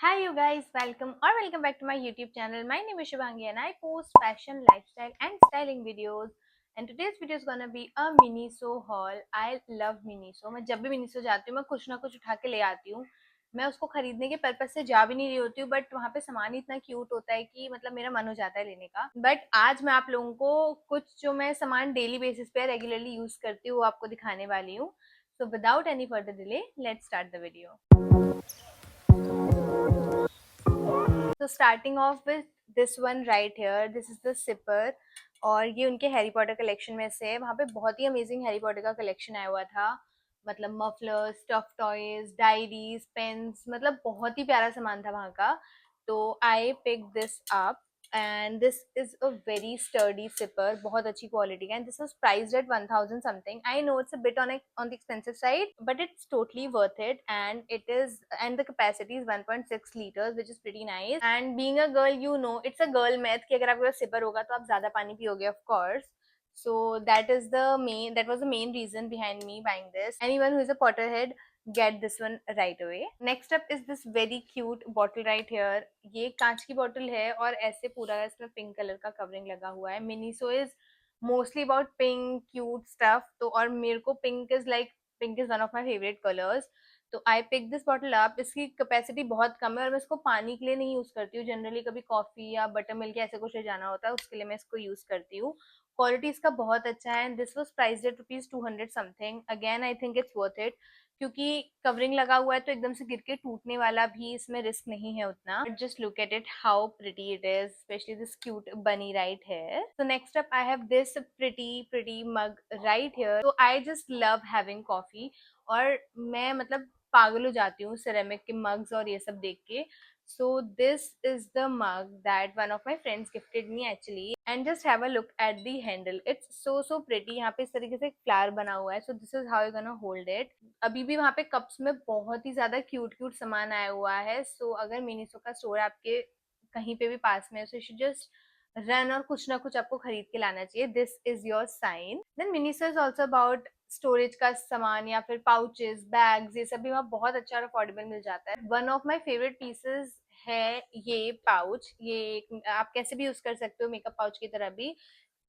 Hi you guys, welcome back to my YouTube channel. My name is Shubhangi and I post fashion, lifestyle and styling videos. And today's video is gonna be a Miniso haul. I love Miniso. मैं जब भी Miniso जाती हूँ मैं कुछ ना कुछ उठा के ले आती हूँ. मैं उसको खरीदने के पर्पज से जा भी नहीं रही होती हूँ, बट वहाँ पे सामान ही इतना क्यूट होता है कि मतलब मेरा मन हो जाता है लेने का. बट आज मैं आप लोगों को कुछ जो मैं सामान डेली बेसिस पे रेगुलरली यूज करती हूँ वो आपको दिखाने वाली हूँ. So without any further delay, let's start the video. So starting off with this one right here, this is the zipper. और ये उनके हैरी पॉटर कलेक्शन में से है. वहाँ पे बहुत ही अमेजिंग हैरी पॉटर का कलेक्शन आया हुआ था. मतलब mufflers, stuff toys, diaries, pens, मतलब बहुत ही प्यारा सामान था वहाँ का. तो I pick this up and this is a very sturdy zipper, बहुत अच्छी क्वालिटी का, and this was priced at 1000 something. I know it's a bit on the expensive side, but it's totally worth it. And the capacity is 1.6 liters, which is pretty nice. And being a girl, you know it's a girl myth कि अगर आपके पास zipper होगा तो आप ज्यादा पानी पियोगे, of course. So that was the main reason behind me buying this. Anyone who is a Potterhead, get this one right away. Next up is this very cute bottle right here. ये कांच की bottle है और ऐसे पूरा इसमें pink colour का covering लगा हुआ है. Miniso is mostly about pink cute stuff. तो और मेरे को pink is one of my favourite colours. तो I pick this bottle up. इसकी कैपेसिटी बहुत कम है और मैं इसको पानी के लिए नहीं यूज करती हूँ. जनरली कभी कॉफी या बटर मिल्क ऐसे कुछ ले जाना होता है उसके लिए मैं इसको यूज करती हूँ. क्वालिटी इसका बहुत अच्छा है. And this was priced eight ₹200 something. Again I think it's worth it क्योंकि कवरिंग लगा हुआ है तो एकदम से गिर के टूटने वाला भी इसमें रिस्क नहीं है उतना. But just look at it how pretty it is, specially this cute bunny right here. So next up I have this pretty mug right here. तो I just love having coffee. और मैं मतलब पागल हो जाती हूँ सिरेमिक के mugs और ये सब देख के. So this is the mug that one of my friends gifted me actually. And just have a look at the handle. It's so pretty. यहाँ पे इस तरीके से एक फ्लावर बना हुआ है. So this is how you're gonna hold it. अभी भी वहाँ पे कप्स में बहुत ही ज्यादा क्यूट सामान आया हुआ है. So अगर मिनीसो का स्टोर आपके कहीं पे भी पास में है, so you should just run और कुछ ना कुछ आपको खरीद के लाना चाहिए. This is your sign. Then Miniso is also about storage का सामान या फिर पाउचेस, बैग्स, ये सब भी वहाँ बहुत अच्छा और अफोर्डेबल मिल जाता है. One of my favourite pieces है ये पाउच. ये आप कैसे भी यूज कर सकते हो मेकअप पाउच की तरह भी.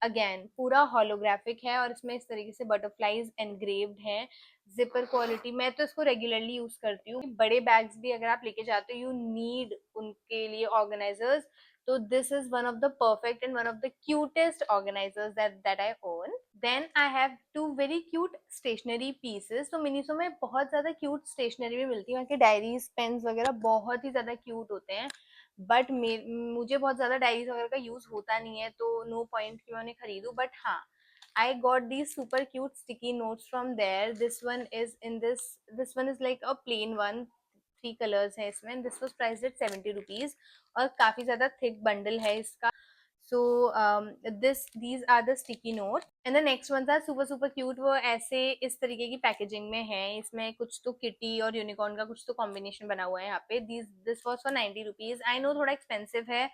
अगेन पूरा होलोग्राफिक है और इसमें इस तरीके से बटरफ्लाईज एनग्रेव्ड हैं. जिपर क्वालिटी, मैं तो इसको रेगुलरली यूज करती हूँ. बड़े बैग्स भी अगर आप लेके जाते हो, यू नीड उनके लिए ऑर्गेनाइजर्स. तो this is one of the perfect and one of the cutest organisers that I own. Then I have two very cute stationery pieces. तो मिनीसो में बहुत ज्यादा क्यूट स्टेशनरी भी मिलती है. वहाँ के डायरीज, पेन्स वगैरह बहुत ही ज्यादा क्यूट होते हैं. बट मुझे बहुत ज्यादा डायरीज वगैरह का यूज होता नहीं है तो नो पॉइंट कि मैं उन्हें खरीदूं. बट हाँ, I got these super cute sticky notes from there. This one is like a plain one. 3 colours है इसमें. दिस वॉज प्राइस्ड एट ₹70 और काफी ज्यादा थिक बंडल है इसका. So these are the sticky notes and the next ones are super cute. वो ऐसे इस तरीके की पैकेजिंग में है. इसमें कुछ तो किटी और यूनिकॉर्न का कुछ तो कॉम्बिनेशन बना हुआ है यहाँ पे. This was for ₹90. I know थोड़ा एक्सपेंसिव है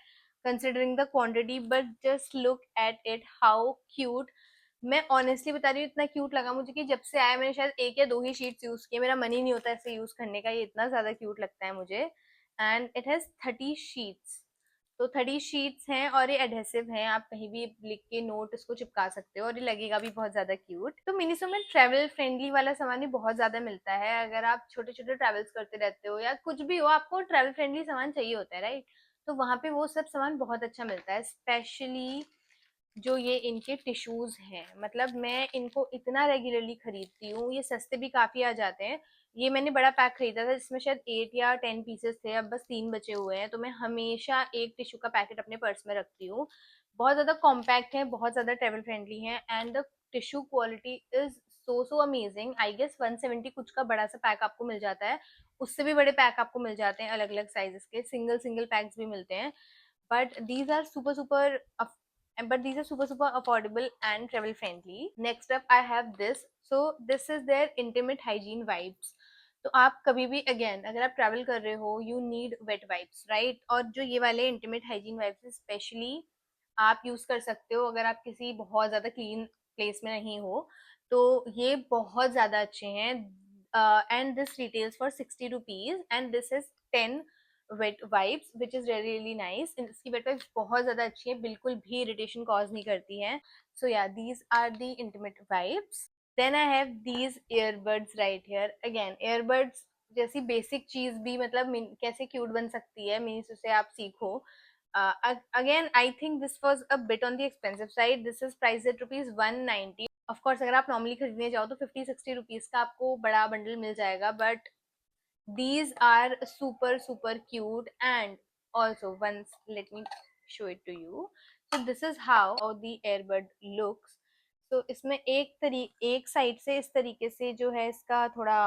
considering the quantity, but just look at it how cute. मैं ऑनेस्टली बता रही हूँ, इतना क्यूट लगा मुझे कि जब से आया मैंने शायद 1 या 2 ही शीट्स यूज किए. मेरा मन ही नहीं होता ऐसे यूज करने का. ये इतना ज्यादा क्यूट लगता है मुझे. And it has 30 sheets. तो 30 शीट्स हैं और ये एडहेसिव हैं. आप कहीं भी लिख के नोट इसको चिपका सकते हो और ये लगेगा भी बहुत ज्यादा क्यूट. तो मिनीसो में ट्रेवल फ्रेंडली वाला सामान भी बहुत ज्यादा मिलता है. अगर आप छोटे छोटे ट्रेवल्स करते रहते हो या कुछ भी हो, आपको ट्रेवल फ्रेंडली सामान चाहिए होता है, राइट? तो वहां पे वो सब सामान बहुत अच्छा मिलता है. स्पेशली जो ये इनके टिश्यूज हैं, मतलब मैं इनको इतना रेगुलरली खरीदती हूँ. ये सस्ते भी काफी आ जाते हैं. ये मैंने बड़ा पैक खरीदा था जिसमें शायद 8 या 10 पीसेस थे. अब बस 3 बचे हुए हैं. तो मैं हमेशा एक टिश्यू का पैकेट अपने पर्स में रखती हूँ. बहुत ज्यादा कॉम्पैक्ट है, बहुत ज्यादा ट्रेवल फ्रेंडली है. And the tissue quality is so amazing. I guess 170 कुछ का बड़ा सा पैक आपको मिल जाता है. उससे भी बड़े पैक आपको मिल जाते हैं अलग अलग साइजेस के. सिंगल सिंगल पैक्स भी मिलते हैं. but these are super affordable and travel friendly. Next up I have this. So this is their intimate hygiene wipes. तो आप कभी भी अगेन अगर आप ट्रैवल कर रहे हो, you need wet wipes, right? और जो ये वाले इंटीमेट हाइजीन वाइप्स स्पेशली आप यूज कर सकते हो अगर आप किसी बहुत ज्यादा क्लीन प्लेस में नहीं हो. तो ये बहुत ज्यादा अच्छे हैं. And this retails for ₹60 and this is 10 wet wipes which is really really nice. इसकी वेट वाइप्स बहुत ज्यादा अच्छी है, बिल्कुल भी इरिटेशन कॉज नहीं करती है। सो या these are the intimate wipes. Then I have these earbuds right here. Again earbuds जैसी बेसिक चीज भी मतलब कैसे क्यूट बन सकती है, मीन्स उसे आप सीखो। Again I think this was a bit on the expensive side. This is priced at ₹190। Of course अगर आप नॉर्मली खरीदने जाओ तो 50-60 रुपीज का आपको बड़ा बंडल मिल जाएगा, but these are super super cute. And also once let me show it to you. So this is how the earbud looks. So इसमें एक साइड से इस तरीके से जो है इसका थोड़ा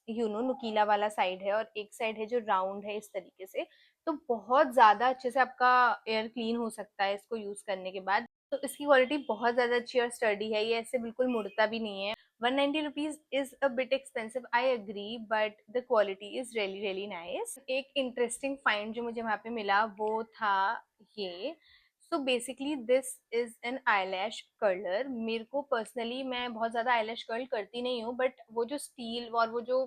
नुकीला वाला साइड है, और एक साइड है जो राउंड है इस तरीके से। तो बहुत ज्यादा अच्छे से आपका एयर क्लीन हो सकता है इसको यूज करने के बाद। तो इसकी क्वालिटी बहुत ज्यादा अच्छी और स्टर्डी है, ये ऐसे बिल्कुल मुड़ता भी नहीं है। 190 rupees is a bit expensive, I agree, but the quality is really really nice. एक इंटरेस्टिंग फाइंड जो मुझे वहां पे मिला वो था ये। So basically this is an eyelash curler. मेरे को पर्सनली, मैं बहुत ज्यादा आईलैश कर्ल करती नहीं हूँ, बट वो जो स्टील और वो जो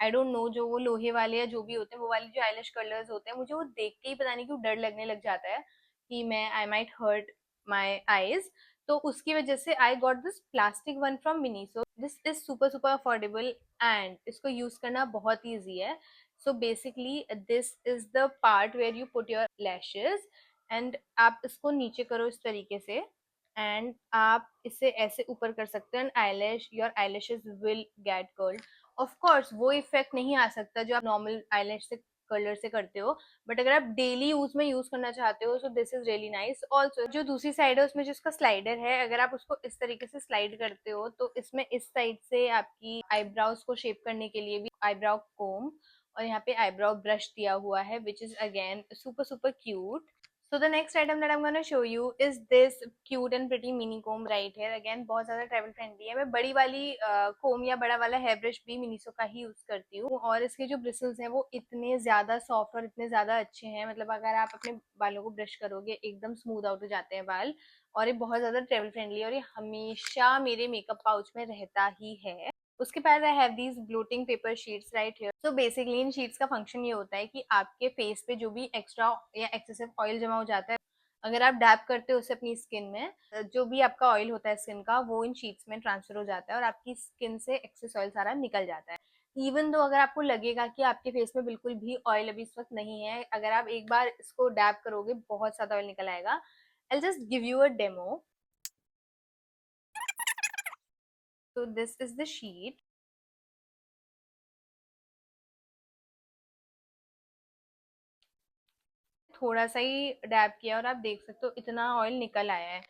आई डोंट नो जो वो लोहे वाले या जो भी होते हैं वो वाले जो आईलैश कर्लर्स होते हैं, मुझे वो देख के ही पता नहीं क्यों डर लगने लग जाता है कि मैं I might hurt my eyes. तो उसकी वजह से I got this plastic one from Miniso. This is super super affordable and इसको यूज करना बहुत ईजी है। So basically this is the part where you put your lashes, and आप इसको नीचे करो इस तरीके से, एंड आप इसे ऐसे ऊपर कर सकते हैं, and eyelash your eyelashes will get curled. Of course वो इफेक्ट नहीं आ सकता जो आप नॉर्मल आईलैश से कलर से करते हो, बट अगर आप डेली यूज में यूज करना चाहते हो, सो this is really nice. Also जो दूसरी साइड है उसमें जो इसका स्लाइडर है, अगर आप उसको इस तरीके से स्लाइड करते हो तो इसमें इस साइड से आपकी आईब्राउज को शेप करने के लिए भी आईब्राउ कोम और यहाँ पे आईब्राउ ब्रश दिया हुआ है, विच is again super super cute. So the next item that I'm going to show you is this cute and pretty mini comb right here. Again बहुत ज्यादा ट्रेवल फ्रेंडली है। मैं बड़ी वाली कोम या बड़ा वाला हेयर ब्रश भी मिनीसो का ही यूज करती हूँ, और इसके जो ब्रिसल्स हैं वो इतने ज्यादा सॉफ्ट और इतने ज्यादा अच्छे हैं, मतलब अगर आप अपने बालों को ब्रश करोगे एकदम स्मूथ आउट हो जाते हैं बाल। और ये बहुत ज्यादा ट्रेवल फ्रेंडली है, और ये हमेशा मेरे मेकअप पाउच में रहता ही है। उसके बाद आई have these blotting paper sheets right here. So basically in sheets का फंक्शन ये होता है कि आपके फेस पे जो भी एक्स्ट्रा या एक्सेसिव ऑयल जमा हो जाता है, अगर आप डैप करते हो उसे अपनी स्किन में, जो भी आपका ऑयल होता है स्किन का वो इन शीट्स में ट्रांसफर हो जाता है, और आपकी स्किन से एक्सेस ऑयल सारा निकल जाता है। इवन दो अगर आपको लगेगा कि आपके फेस में बिल्कुल भी ऑयल अभी इस वक्त नहीं है, अगर आप एक बार इसको डैप करोगे बहुत ज्यादा ऑयल निकल आएगा। I just give you a demo. So this is the sheet. थोड़ा सा ही डैब किया और आप देख सकते हो इतना ऑयल निकल आया है।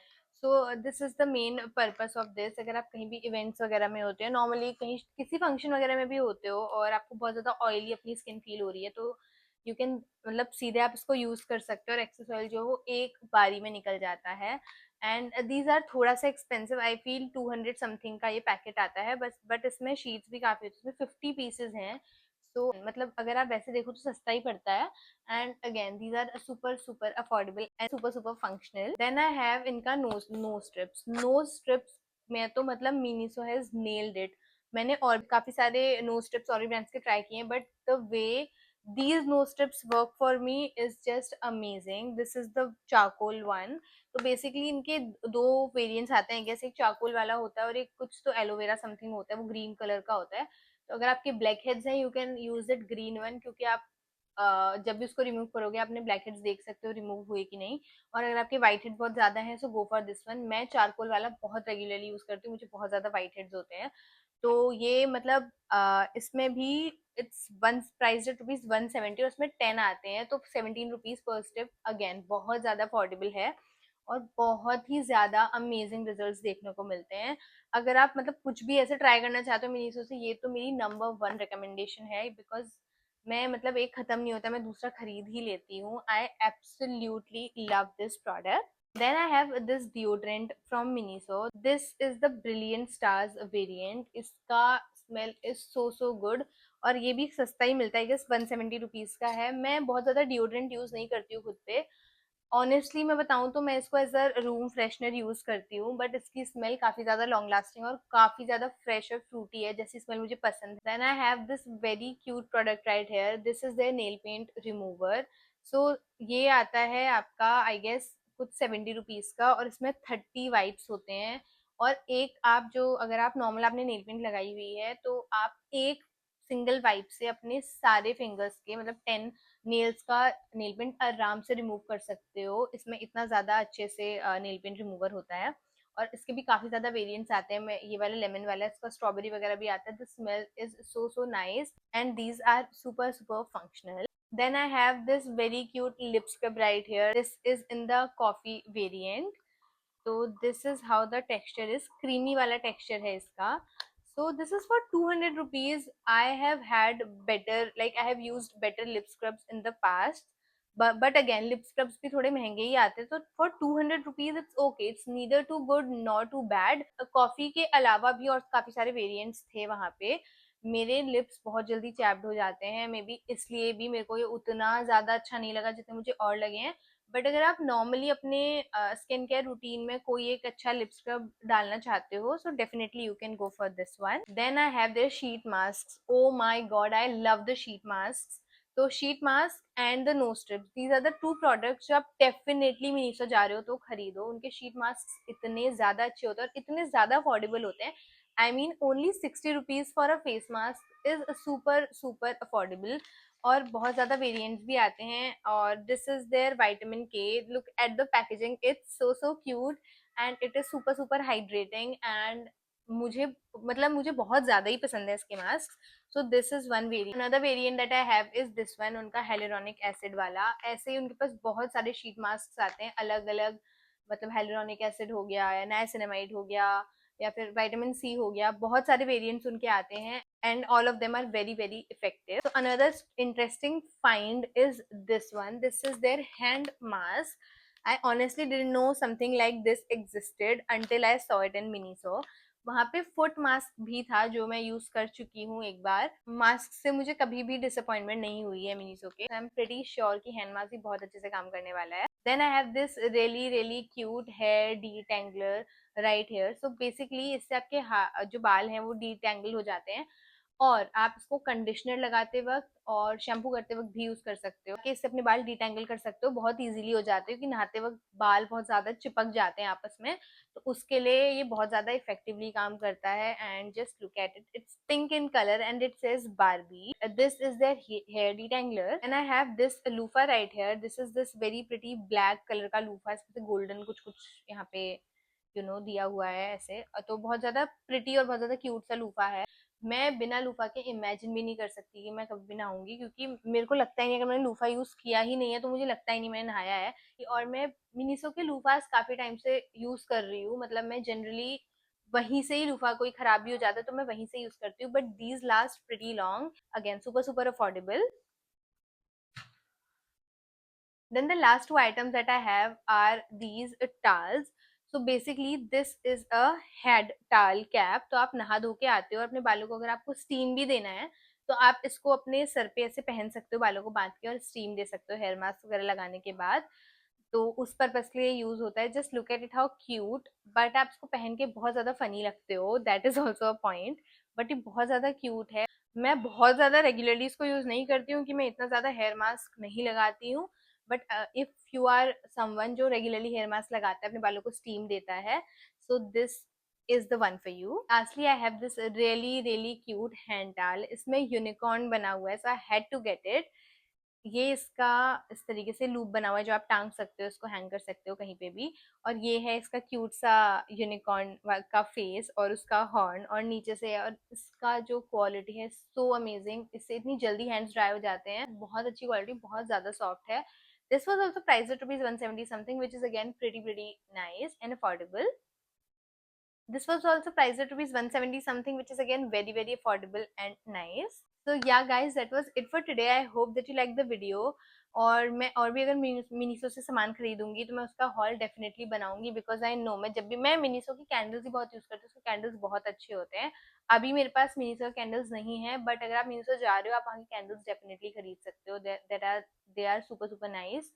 So this is the main purpose of this. अगर आप कहीं भी इवेंट्स वगैरह में होते हो, नॉर्मली कहीं किसी फंक्शन वगैरह में भी होते हो और आपको बहुत ज्यादा ऑयली अपनी स्किन फील हो रही है, तो यू कैन मतलब सीधे आप इसको यूज कर सकते हो, और एक्सेस ऑयल जो वो एक बारी में निकल जाता है। एंड दीज आर थोड़ा सा एक्सपेंसिव, आई फील 200 समथिंग का ये पैकेट आता है बस, बट इसमें शीट्स भी काफी होती है, इसमें 50 पीसेज हैं। तो मतलब अगर आप वैसे देखो तो सस्ता ही पड़ता है। And again these are super super affordable and super super functional. Then I have इनका nose strips में तो मतलब Miniso has nailed it. मैंने और काफी सारे nose strips और ब्रांड्स के ट्राई किए हैं, but the way these nose strips work for me is just amazing. This is the charcoal one. तो बेसिकली इनके दो वेरिएंट्स आते हैं, जैसे एक चारकोल वाला होता है और एक कुछ तो एलोवेरा समथिंग होता है, वो ग्रीन कलर का होता है। तो अगर आपके ब्लैक हेड्स हैं you can use it green one, क्योंकि आप जब भी उसको रिमूव करोगे आपने ब्लैक हेड्स देख सकते हो रिमूव हुए कि नहीं। और अगर आपके व्हाइट हेड बहुत ज्यादा है सो गो फॉर दिस वन। मैं चारकोल वाला बहुत रेगुलरली यूज करती हूँ, मुझे बहुत ज्यादा व्हाइट हेड्स होते हैं। तो ये मतलब इसमें भी इट्स वन प्राइस ₹170 और उसमें 10 आते हैं, तो 17 रुपीज पर स्टिप। अगेन बहुत ज्यादा अफोर्डेबल है और बहुत ही ज्यादा अमेजिंग रिजल्ट्स देखने को मिलते हैं। अगर आप मतलब कुछ भी ऐसे ट्राई करना चाहते हो मिनीसो से, ये तो मेरी नंबर 1 रिकमेंडेशन है, बिकॉज मैं मतलब एक खत्म नहीं होता, मैं दूसरा खरीद ही लेती हूँ। I absolutely love this product. Then I have this deodorant from Miniso. This is the Brilliant Stars variant. इसका smell is so so good और ये भी सस्ता ही मिलता है, गेस 170 रुपीज का है। मैं बहुत ज्यादा डिओड्रेंट यूज नहीं करती हूँ खुद पे, ऑनेस्टली मैं बताऊं तो मैं इसको as a room freshener use करती हूँ, बट इसकी स्मेल काफी ज्यादा लॉन्ग लास्टिंग और काफी ज्यादा फ्रेश और फ्रूटी है, जैसी स्मेल मुझे पसंद है। Then I have this very cute product right here, this is their nail paint remover. So ये आता है आपका आई गेस कुछ 70 रुपीज का, और इसमें 30 वाइप्स होते हैं। और एक आप जो अगर आप नॉर्मल आपने नेल पेंट लगाई हुई है तो आप एक सिंगल वाइप से अपने सारे फिंगर्स के मतलब 10 नेल्स का नेल पेंट आराम से रिमूव कर सकते हो। इसमें इतना ज्यादा अच्छे से नेल पेंट रिमूवर होता है। और इसके भी काफी ज्यादा वेरिएंट्स आते हैं। मैं ये वाला लेमन वाला है, इसका स्ट्रॉबेरी वगैरह भी आता है। The smell is so so nice and these are super super functional. Then I have this very cute lip scrub right here. This is in the coffee variant. तो this is how the texture is, creamy वाला texture है इसका। So this is for 200 rupees. I have had better, like I have used better lip scrubs in the past, but again lip scrubs भी थोड़े महंगे ही आते हैं, तो for 200 rupees it's okay, it's neither too good not too bad. Coffee के अलावा भी और काफी सारे वेरिएंट्स थे वहां पे। मेरे लिप्स बहुत जल्दी चैप्ड हो जाते हैं, मे बी इसलिए भी मेरे को ये उतना ज्यादा अच्छा नहीं लगा जितने मुझे और लगे हैं। बट अगर आप नॉर्मली अपने स्किन केयर रूटीन में कोई एक अच्छा लिप स्क्रब डालना चाहते हो, so definitely you can go for this one. Then I have their sheet mask. Oh my God, I love the sheet mask. तो sheet mask and the nose strips, these are the two products जो आप definitely Miniso जा रहे हो तो खरीदो। उनके sheet mask इतने ज्यादा अच्छे होते हैं और इतने ज्यादा अफोर्डेबल होते हैं। I mean only 60 rupees for a face mask is super super affordable. और बहुत ज्यादा वेरिएंट्स भी आते हैं। और दिस इज देयर विटामिन के, look at the packaging, it's so so cute and it is super super hydrating and मुझे मतलब मुझे बहुत ज्यादा ही पसंद है इसके mask. So this is one variant. Another variant that I have is this one, उनका हेलोरॉनिक एसिड वाला। ऐसे ही उनके पास बहुत सारे शीट मास्क आते हैं अलग अलग, मतलब हेलोरॉनिक एसिड हो गया या नाइसिनामाइड हो गया या फिर विटामिन सी हो गया, बहुत सारे वेरिएंट्स उनके आते हैं and all of them are very very effective. So another interesting find is this one. This is their hand mask. I honestly didn't know something like this existed until I saw it in Miniso. वहां पे foot mask भी था जो मैं use कर चुकी हूँ एक बार। मास्क से मुझे कभी भी डिसअपॉइंटमेंट नहीं हुई है मिनीसो के। आई एम प्रीटी श्योर कि हैंड मास्क भी बहुत अच्छे से काम करने वाला है। Then I have this really really cute hair detangler right here. So basically इससे आपके जो बाल हैं वो डीटेंगल हो जाते हैं, और आप इसको कंडीशनर लगाते वक्त और शैम्पू करते वक्त भी यूज कर सकते हो कि इससे अपने बाल डिटेंगल कर सकते हो, बहुत इजीली हो जाते हो कि नहाते वक्त बाल बहुत ज्यादा चिपक जाते हैं आपस में। तो उसके लिए ये बहुत ज्यादा इफेक्टिवली काम करता है। And just look at it, it's pink in colour and it says Barbie. This is their hair detangler and I have this loofah right here. This is this very pretty black colour का loofah, इसमें golden कुछ कुछ यहाँ पे दिया हुआ है ऐसे। तो बहुत ज्यादा प्रिटी और बहुत ज्यादा क्यूट सा लूफा है। मैं बिना लूफा के इमेजिन भी नहीं कर सकती कि मैं कभी भी नहाऊंगी, क्योंकि मेरे को लगता ही नहीं, अगर मैंने लूफा यूज किया ही नहीं है तो मुझे लगता ही नहीं मैंने नहाया है। और मैं मिनीसो के लूफास काफी टाइम से यूज कर रही हूँ, मतलब मैं जनरली वहीं से ही लूफा कोई खराब भी हो जाता है तो मैं वहीं से यूज करती हूँ। But these last pretty long, again super super affordable. Then the last two items that I have are these towels. So basically this is a head towel cap. तो आप नहा धो के आते हो और अपने बालों को अगर आपको स्टीम भी देना है तो आप इसको अपने सर पे ऐसे पहन सकते हो, बालों को बांध के, और स्टीम दे सकते हो हेयर मास्क वगैरह लगाने के बाद। तो उस पर्पज के लिए यूज होता है। Just look at it how cute. But आप इसको पहन के बहुत ज्यादा फनी लगते हो, that is also a point. But ये बहुत ज्यादा क्यूट है। मैं बहुत ज्यादा रेगुलरली इसको यूज नहीं करती हूँ कि मैं इतना ज्यादा हेयर मास्क नहीं लगाती हूँ। But if you are someone जो रेगुलरली हेयर मास्क लगाता है, अपने बालों को स्टीम देता है, so this is the one for you. Lastly I have this really really cute hand towel, इसमें यूनिकॉर्न बना हुआ है, so I had to get it. ये इसका इस तरीके से लूप बना हुआ है जो आप टांग सकते हो, इसको हैंग कर सकते हो कहीं पे भी। और ये है इसका क्यूट सा यूनिकॉर्न का फेस और उसका हॉर्न, और नीचे से, और इसका जो क्वालिटी है सो अमेजिंग, इससे इतनी जल्दी हैंड्स ड्राई हो जाते हैं। बहुत अच्छी क्वालिटी, बहुत ज्यादा सॉफ्ट है। This was also price at rupees 170 something, which is again pretty nice and affordable. This was also priced at rupees 170 something, which is again very very affordable and nice. So yeah guys, that was it for today. I hope that you liked the video. और मैं और भी अगर Miniso से सामान खरीदूंगी तो मैं उसका हॉल डेफिनेटली बनाऊंगी, बिकॉज आई नो मैं जब भी मैं मिनीसो की कैंडल्स ही बहुत यूज करती हूँ, उसके कैंडल्स बहुत अच्छे होते हैं। अभी मेरे पास मिनीसो कैंडल्स नहीं है, बट अगर आप मिनीसो जा रहे हो आप वहाँ की कैंडल्स डेफिनेटली खरीद सकते हो। They are super super nice.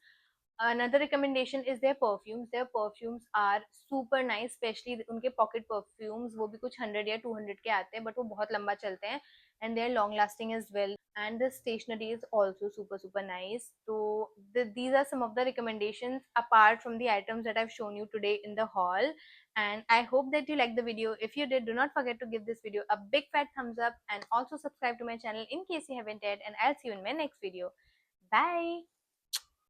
Another recommendation is their perfumes. Their perfumes are super nice, especially उनके pocket perfumes. वो भी कुछ 100 या 200 के आते हैं, but वो बहुत लंबा चलते हैं, and they're long lasting as well. And the stationery is also super nice. So these are some of the recommendations apart from the items that I've shown you today in the haul. And I hope that you liked the video. If you did, do not forget to give this video a big fat thumbs up and also subscribe to my channel in case you haven't yet. And I'll see you in my next video. Bye.